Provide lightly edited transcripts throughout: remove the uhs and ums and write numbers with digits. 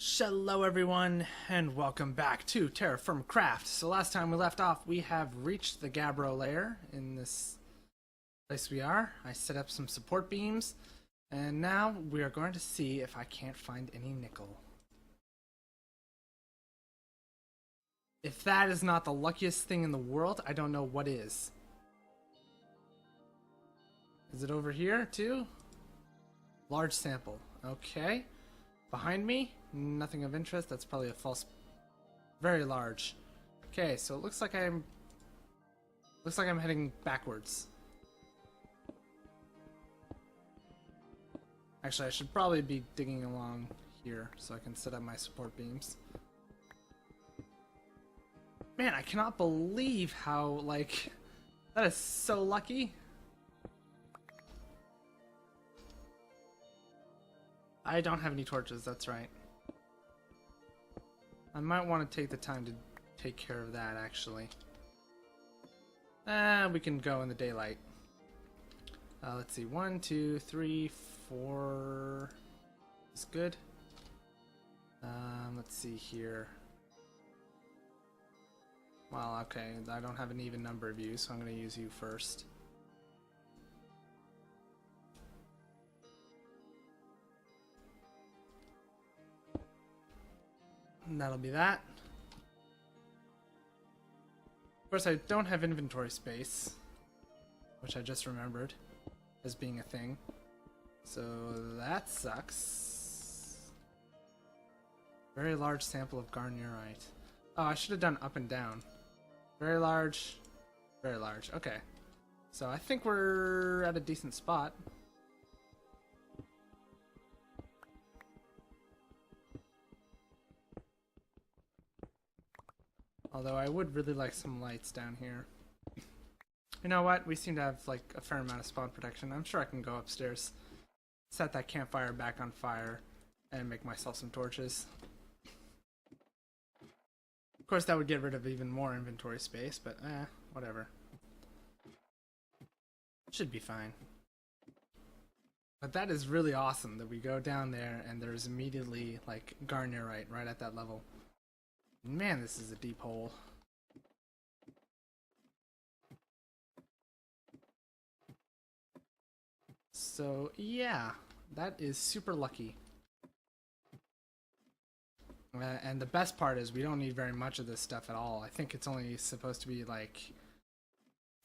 Hello everyone, and welcome back to TerraFirmaCraft. So last time we left off, we have reached the Gabbro layer in this place we are. I set up some support beams, and now we are going to see if I can't find any nickel. If that is not the luckiest thing in the world, I don't know what is. Is it over here too? Large sample. Okay. Behind me? Nothing of interest. That's probably a false. Very large. Okay, so it looks like I'm heading backwards. Actually, I should probably be digging along here so I can set up my support beams. Man, I cannot believe how, like, that is so lucky. I don't have any torches, that's right. I might want to take the time to take care of that, actually. We can go in the daylight. Let's see, 1, 2, 3, 4 is good. Let's see here. Well, okay, I don't have an even number of you, so I'm going to use you first. And that'll be that. Of course, I don't have inventory space, which I just remembered as being a thing. So that sucks. Very large sample of garnierite. Oh, I should have done up and down. Very large, very large. Okay. So I think we're at a decent spot. Although I would really like some lights down here. You know what? We seem to have like a fair amount of spawn protection. I'm sure I can go upstairs, set that campfire back on fire, and make myself some torches. Of course, that would get rid of even more inventory space, but whatever. Should be fine. But that is really awesome that we go down there and there's immediately like garnierite right at that level. Man, this is a deep hole. So, yeah, that is super lucky. And the best part is we don't need very much of this stuff at all. I think it's only supposed to be like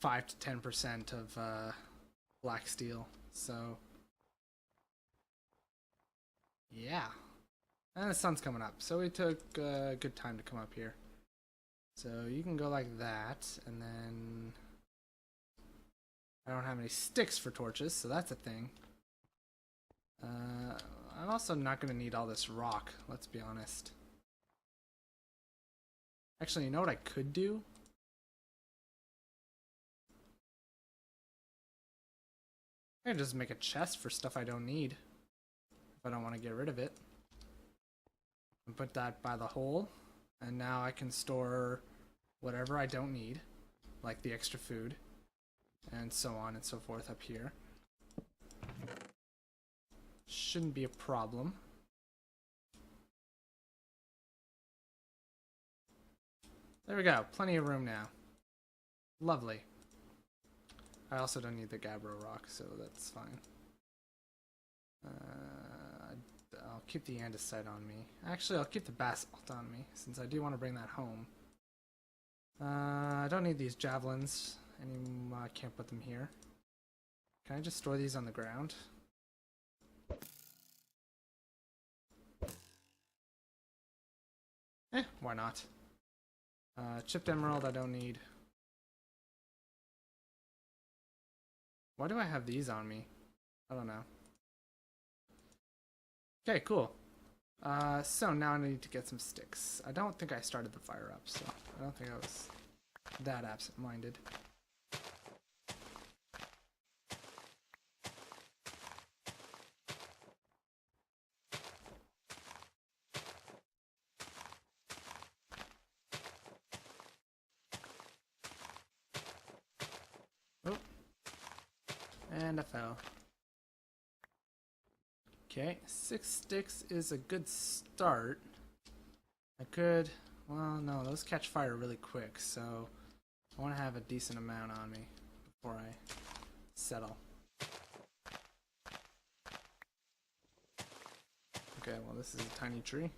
5 to 10% of black steel. So, yeah. And the sun's coming up, so we took a good time to come up here. So you can go like that, and then I don't have any sticks for torches, so that's a thing. I'm also not going to need all this rock, let's be honest. Actually, you know what I could do? I could just make a chest for stuff I don't need, if I don't want to get rid of it. And put that by the hole, and now I can store whatever I don't need, like the extra food, and so on and so forth up here. Shouldn't be a problem. There we go, plenty of room now. Lovely. I also don't need the gabbro rock, so that's fine. I'll keep the andesite on me. Actually, I'll keep the basalt on me, since I do want to bring that home. I don't need these javelins anymore. I can't put them here. Can I just store these on the ground? Why not? Chipped emerald I don't need. Why do I have these on me? I don't know. Okay, cool. So now I need to get some sticks. I don't think I started the fire up, so I don't think I was that absent-minded. Oh. And I fell. Okay, 6 sticks is a good start. I could, well, no, those catch fire really quick, so I want to have a decent amount on me before I settle. Okay, well, this is a tiny tree.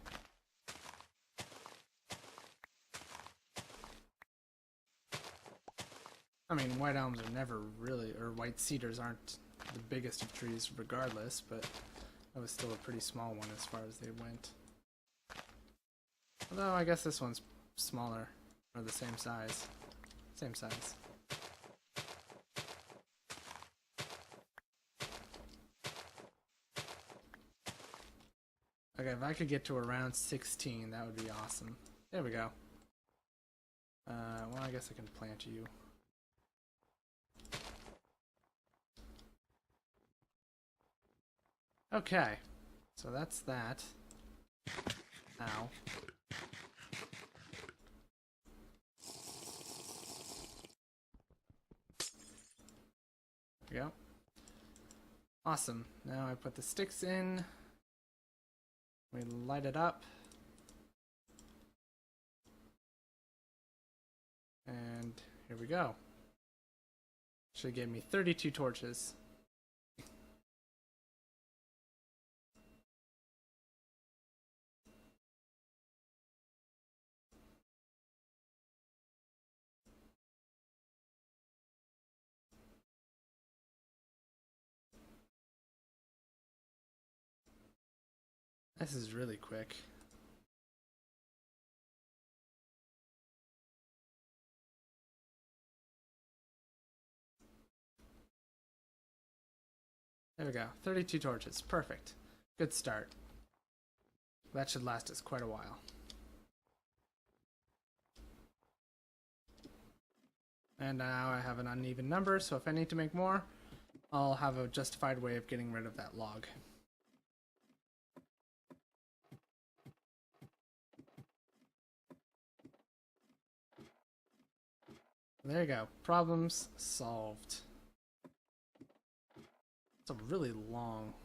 I mean, white elms are never really, or white cedars aren't the biggest of trees regardless, but that was still a pretty small one as far as they went. Although, I guess this one's smaller, or the same size. Same size. Okay, if I could get to around 16, that would be awesome. There we go. Well, I guess I can plant you. Okay, so that's that. Ow. There we go. Awesome. Now I put the sticks in. We light it up. And here we go. Should give me 32 torches. This is really quick. There we go. 32 torches. Perfect. Good start. That should last us quite a while. And now I have an uneven number, so if I need to make more, I'll have a justified way of getting rid of that log. There you go. Problems solved. It's a really long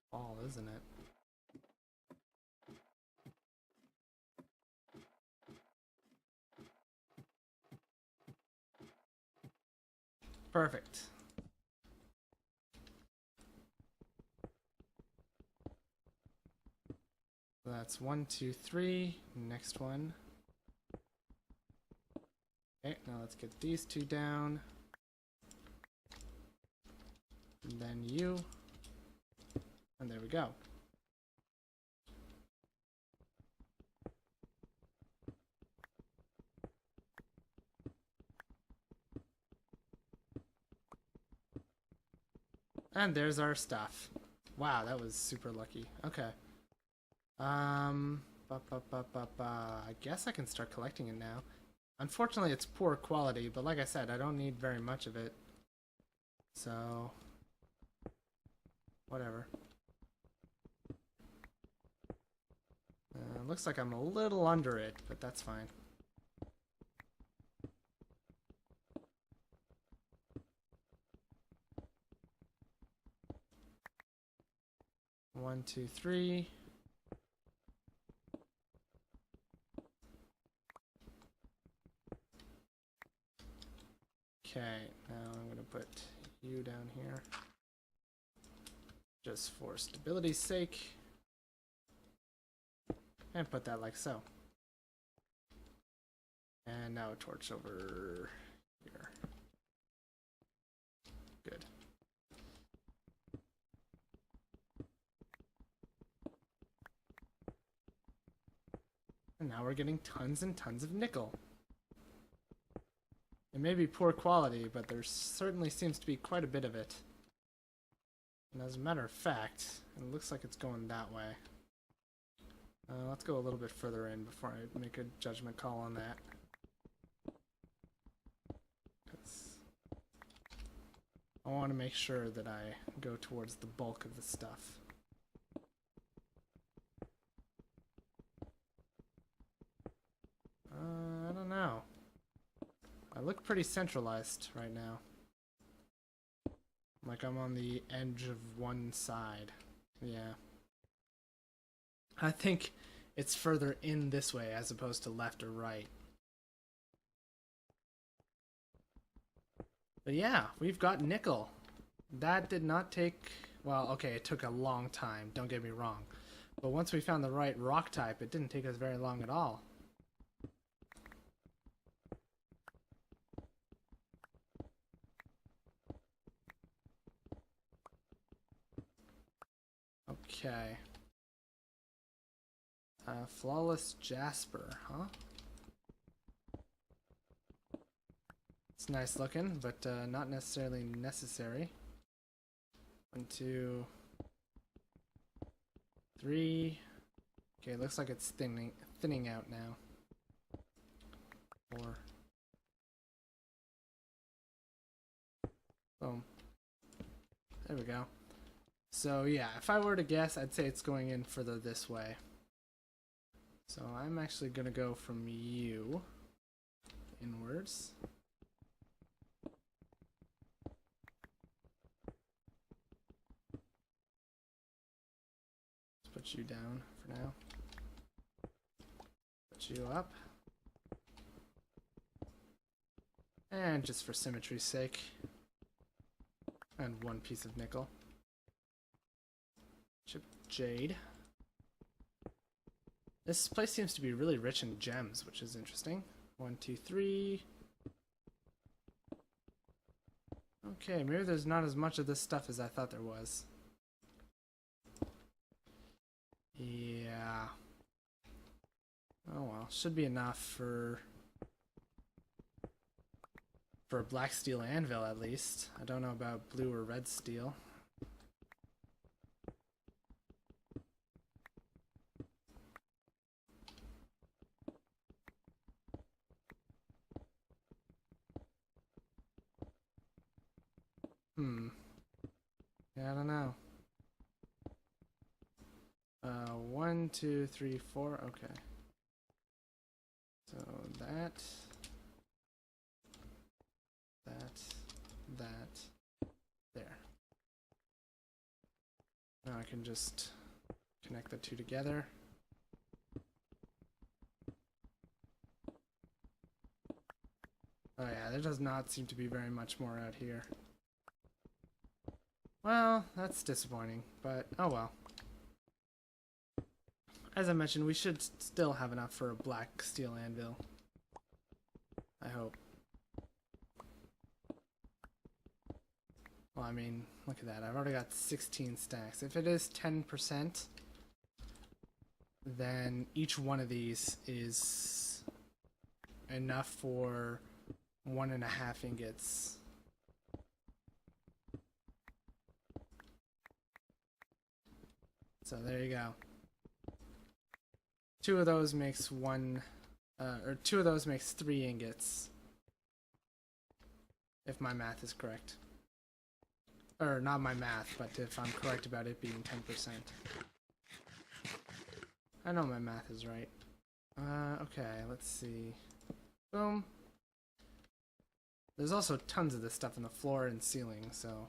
ball, isn't it? Perfect. That's 1, 2, 3. Next one. Okay, now let's get these two down. And then you. And there we go. And there's our stuff. Wow, that was super lucky. Okay. I guess I can start collecting it now. Unfortunately, it's poor quality, but like I said, I don't need very much of it. So, whatever. Looks like I'm a little under it, but that's fine. One, two, three. Okay, now I'm going to put you down here. Just for stability's sake. And put that like so. And now a torch over here. Good. And now we're getting tons and tons of nickel. It may be poor quality, but there certainly seems to be quite a bit of it. And as a matter of fact, it looks like it's going that way. Let's go a little bit further in before I make a judgment call on that. I want to make sure that I go towards the bulk of the stuff. I don't know. I look pretty centralized right now. Like I'm on the edge of one side. Yeah, I think it's further in this way as opposed to left or right. But yeah, we've got nickel. That did not take... Well, okay, it took a long time, don't get me wrong. But once we found the right rock type, it didn't take us very long at all. Okay. Flawless Jasper, huh? It's nice looking, but not necessarily necessary. 1, 2, 3. Okay, looks like it's thinning out now. 4. Boom. There we go. So yeah, if I were to guess, I'd say it's going in further this way. So I'm actually gonna go from you inwards. Let's put you down for now. Put you up. And just for symmetry's sake. And 1 piece of nickel. Chip jade. This place seems to be really rich in gems, which is interesting. 1, 2, 3. Okay, maybe there's not as much of this stuff as I thought there was. Yeah. Oh well, should be enough for a black steel anvil at least. I don't know about blue or red steel. Yeah, I don't know. 1, 2, 3, 4. Okay. So that, there. Now I can just connect the two together. Oh yeah, there does not seem to be very much more out here. Well, that's disappointing, but oh well. As I mentioned, we should still have enough for a black steel anvil. I hope. Well, I mean, look at that. I've already got 16 stacks. If it is 10%, then each one of these is enough for 1.5 ingots. So there you go. 2 of those makes 2 of those makes 3 ingots. If my math is correct. Or not my math, but if I'm correct about it being 10%. I know my math is right. Okay, let's see. Boom. There's also tons of this stuff on the floor and ceiling, so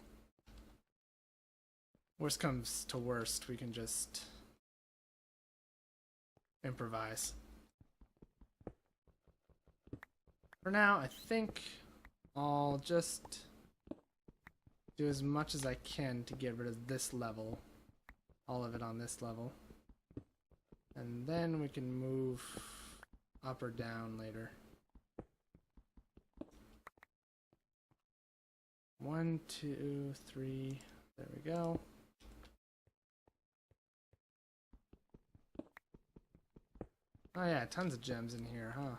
worst comes to worst, we can just improvise. For now, I think I'll just do as much as I can to get rid of this level. All of it on this level. And then we can move up or down later. 1, 2, 3, there we go. Oh yeah, tons of gems in here, huh?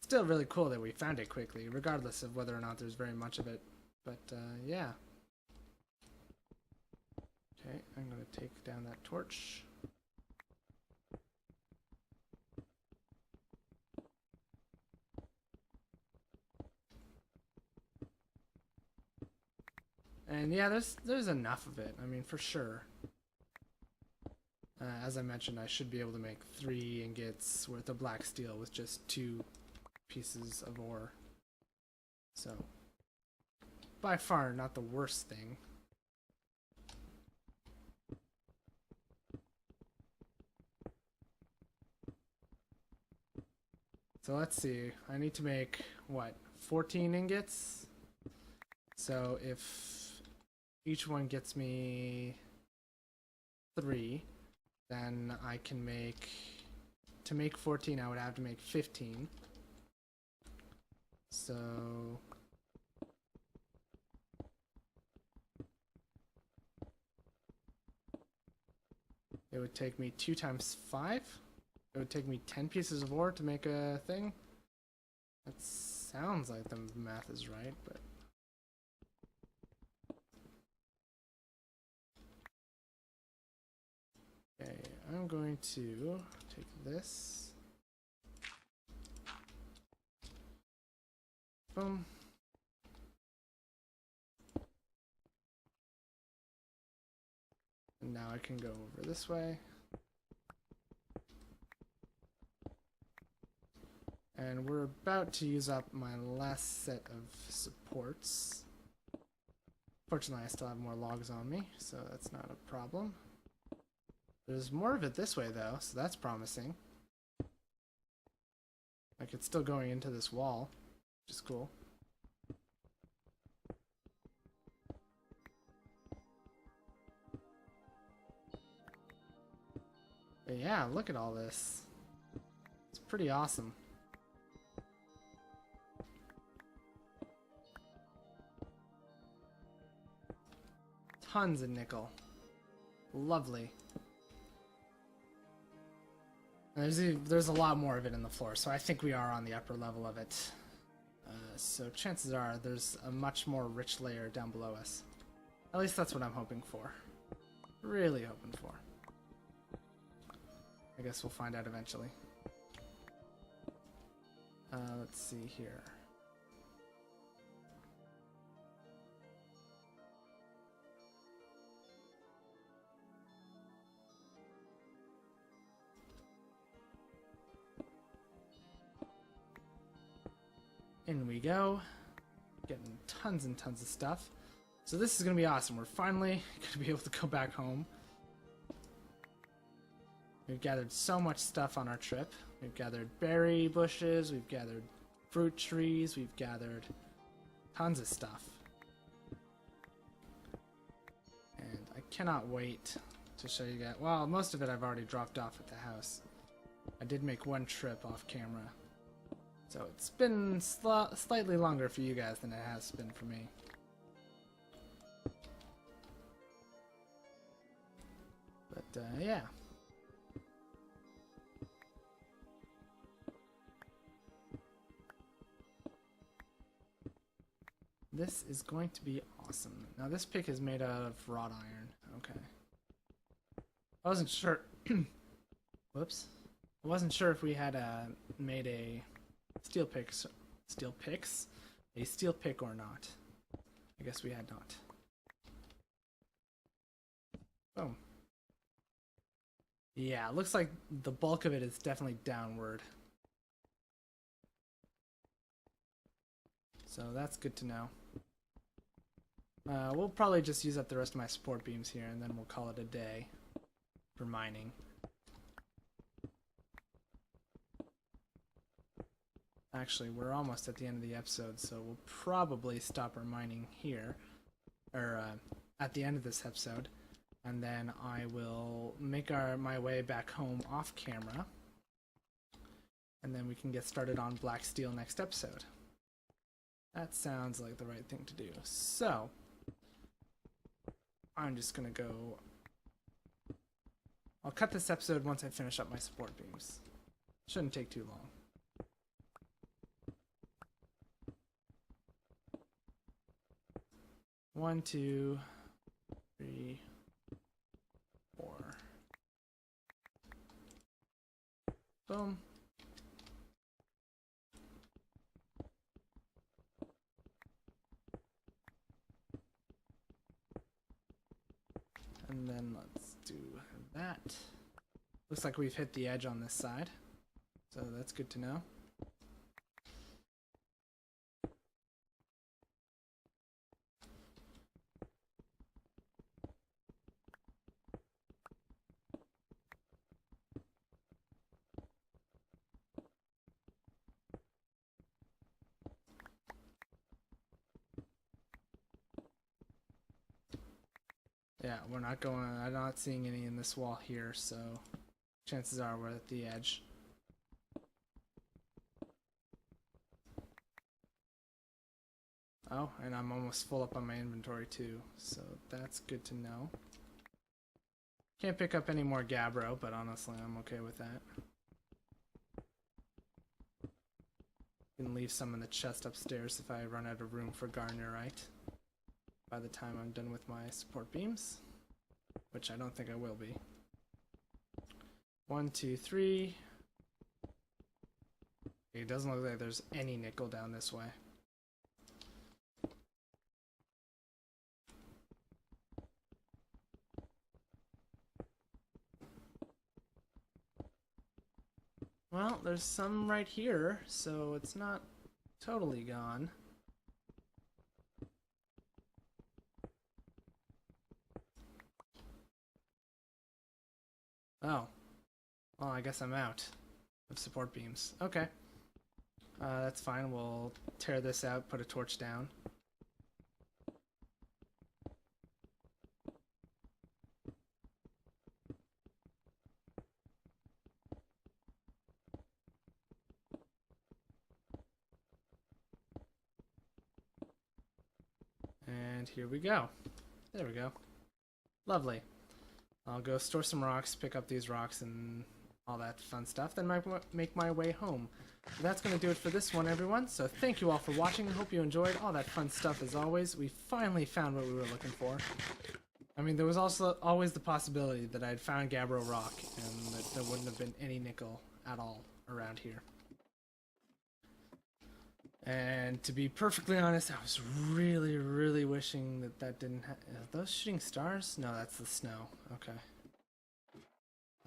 Still really cool that we found it quickly, regardless of whether or not there's very much of it. But yeah. Okay, I'm gonna take down that torch. And yeah, there's enough of it. I mean, for sure. As I mentioned, I should be able to make 3 ingots worth of black steel with just 2 pieces of ore. So, by far not the worst thing. So let's see, I need to make, what, 14 ingots? So if each one gets me 3, then I can make, to make 14 I would have to make 15. So it would take me 2 times 5. It would take me 10 pieces of ore to make a thing. That sounds like the math is right, but okay, I'm going to take this. Boom. And now I can go over this way. And we're about to use up my last set of supports. Fortunately, I still have more logs on me, so that's not a problem. There's more of it this way, though, so that's promising. Like, it's still going into this wall, which is cool. But yeah, look at all this. It's pretty awesome. Tons of nickel. Lovely. And there's a lot more of it in the floor, so I think we are on the upper level of it. So chances are there's a much more rich layer down below us. At least that's what I'm hoping for. Really hoping for. I guess we'll find out eventually. Let's see here. In we go. Getting tons and tons of stuff. So this is going to be awesome. We're finally going to be able to go back home. We've gathered so much stuff on our trip. We've gathered berry bushes, we've gathered fruit trees, we've gathered tons of stuff. And I cannot wait to show you guys. Well, most of it I've already dropped off at the house. I did make one trip off camera. So it's been slightly longer for you guys than it has been for me. But yeah. This is going to be awesome. Now this pick is made out of wrought iron. Okay. I wasn't sure. Whoops. I wasn't sure if we had made a steel pick or not. I guess we had not. Boom. Yeah, it looks like the bulk of it is definitely downward. So that's good to know. We'll probably just use up the rest of my support beams here, and then we'll call it a day for mining. Actually, we're almost at the end of the episode, so we'll probably stop our mining here, or at the end of this episode, and then I will make my way back home off camera, and then we can get started on black steel next episode. That sounds like the right thing to do. So, I'm just gonna go. I'll cut this episode once I finish up my support beams. Shouldn't take too long. One, 2, 3, 4. Boom. And then let's do that. Looks like we've hit the edge on this side, so that's good to know. Yeah, we're not going. I'm not seeing any in this wall here, so chances are we're at the edge. Oh, and I'm almost full up on my inventory too, so that's good to know. Can't pick up any more gabbro, but honestly, I'm okay with that. Can leave some in the chest upstairs if I run out of room for garnerite by the time I'm done with my support beams, which I don't think I will be. 1, 2, 3. It doesn't look like there's any nickel down this way. Well, there's some right here, so it's not totally gone. Oh. Well, I guess I'm out of support beams. Okay. That's fine. We'll tear this out, put a torch down. And here we go. There we go. Lovely. I'll go store some rocks, pick up these rocks and all that fun stuff, then make my way home. But that's going to do it for this one, everyone. So thank you all for watching. I hope you enjoyed all that fun stuff as always. We finally found what we were looking for. I mean, there was also always the possibility that I'd found gabbro rock and that there wouldn't have been any nickel at all around here. And to be perfectly honest, I was really, really wishing that that didn't are those shooting stars? No, that's the snow. Okay.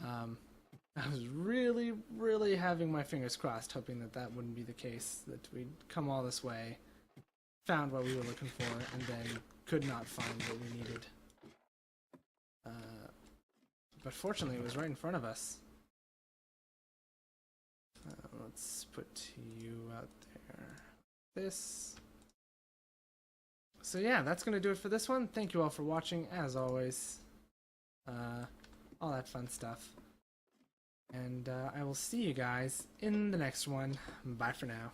I was really, really having my fingers crossed, hoping that that wouldn't be the case, that we'd come all this way, found what we were looking for, and then could not find what we needed. But fortunately, it was right in front of us. Let's put you out there. This. So yeah, that's going to do it for this one. Thank you all for watching, as always. All that fun stuff. And I will see you guys in the next one. Bye for now.